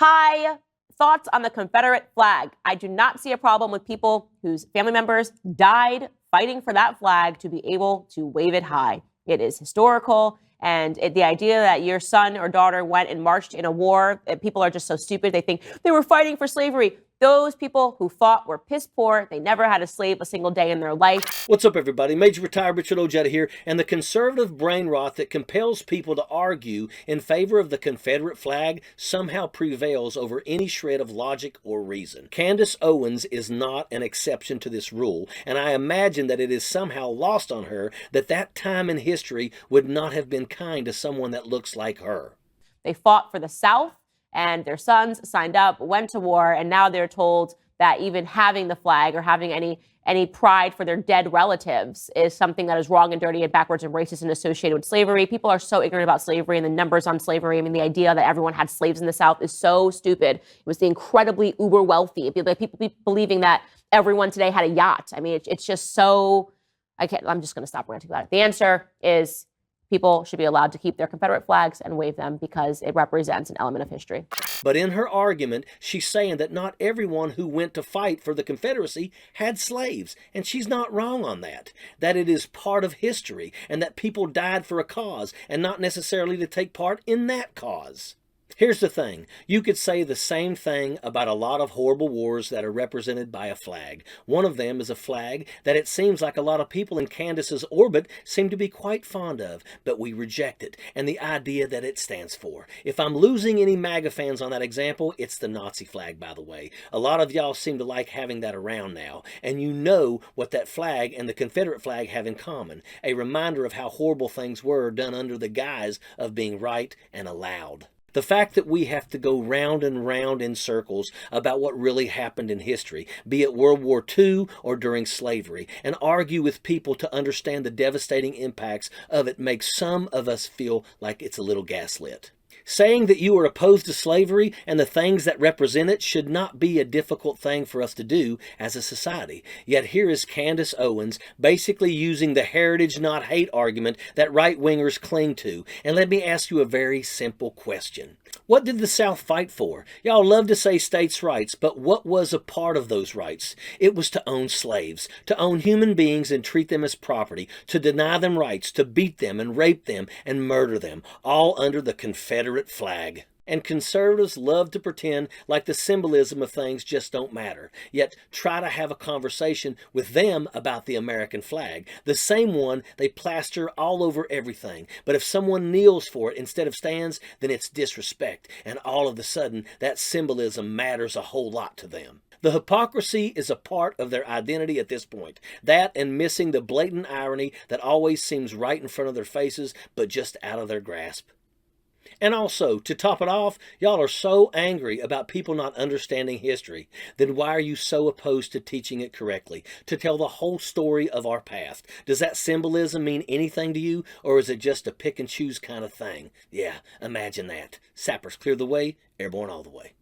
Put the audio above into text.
Hi, thoughts on the Confederate flag. I do not see a problem with people whose family members died fighting for that flag to be able to wave it high. It is historical, and the idea that your son or daughter went and marched in a war, people are just so stupid. They think they were fighting for slavery. Those people who fought were piss poor. They never had a slave a single day in their life. What's up, everybody? Major Retired Richard Ojeda here, and the conservative brain rot that compels people to argue in favor of the Confederate flag somehow prevails over any shred of logic or reason. Candace Owens is not an exception to this rule, and I imagine that it is somehow lost on her that that time in history would not have been kind to someone that looks like her. They fought for the South, and their sons signed up, went to war, and now they're told that even having the flag or having any pride for their dead relatives is something that is wrong and dirty and backwards and racist and associated with slavery. People are so ignorant about slavery and the numbers on slavery. I mean, the idea that everyone had slaves in the South is so stupid. It was the incredibly uber wealthy. People believing that everyone today had a yacht. I mean, it's just so, I'm just going to stop ranting about it. The answer is people should be allowed to keep their Confederate flags and wave them because it represents an element of history. But in her argument, she's saying that not everyone who went to fight for the Confederacy had slaves, and she's not wrong on that. That it is part of history, and that people died for a cause, and not necessarily to take part in that cause. Here's the thing. You could say the same thing about a lot of horrible wars that are represented by a flag. One of them is a flag that it seems like a lot of people in Candace's orbit seem to be quite fond of, but we reject it and the idea that it stands for. If I'm losing any MAGA fans on that example, it's the Nazi flag, by the way. A lot of y'all seem to like having that around now, and you know what that flag and the Confederate flag have in common. A reminder of how horrible things were done under the guise of being right and allowed. The fact that we have to go round and round in circles about what really happened in history, be it World War II or during slavery, and argue with people to understand the devastating impacts of it makes some of us feel like it's a little gaslit. Saying that you are opposed to slavery and the things that represent it should not be a difficult thing for us to do as a society. Yet here is Candace Owens basically using the heritage not hate argument that right-wingers cling to. And let me ask you a very simple question. What did the South fight for? Y'all love to say states' rights, but what was a part of those rights? It was to own slaves, to own human beings and treat them as property, to deny them rights, to beat them and rape them and murder them, all under the Confederate flag. And conservatives love to pretend like the symbolism of things just don't matter, yet try to have a conversation with them about the American flag, the same one they plaster all over everything. But if someone kneels for it instead of stands, then it's disrespect, and all of a sudden that symbolism matters a whole lot to them. The hypocrisy is a part of their identity at this point. That and missing the blatant irony that always seems right in front of their faces, but just out of their grasp. And also, to top it off, y'all are so angry about people not understanding history. Then why are you so opposed to teaching it correctly, to tell the whole story of our past? Does that symbolism mean anything to you, or is it just a pick and choose kind of thing? Yeah, imagine that. Sappers clear the way, airborne all the way.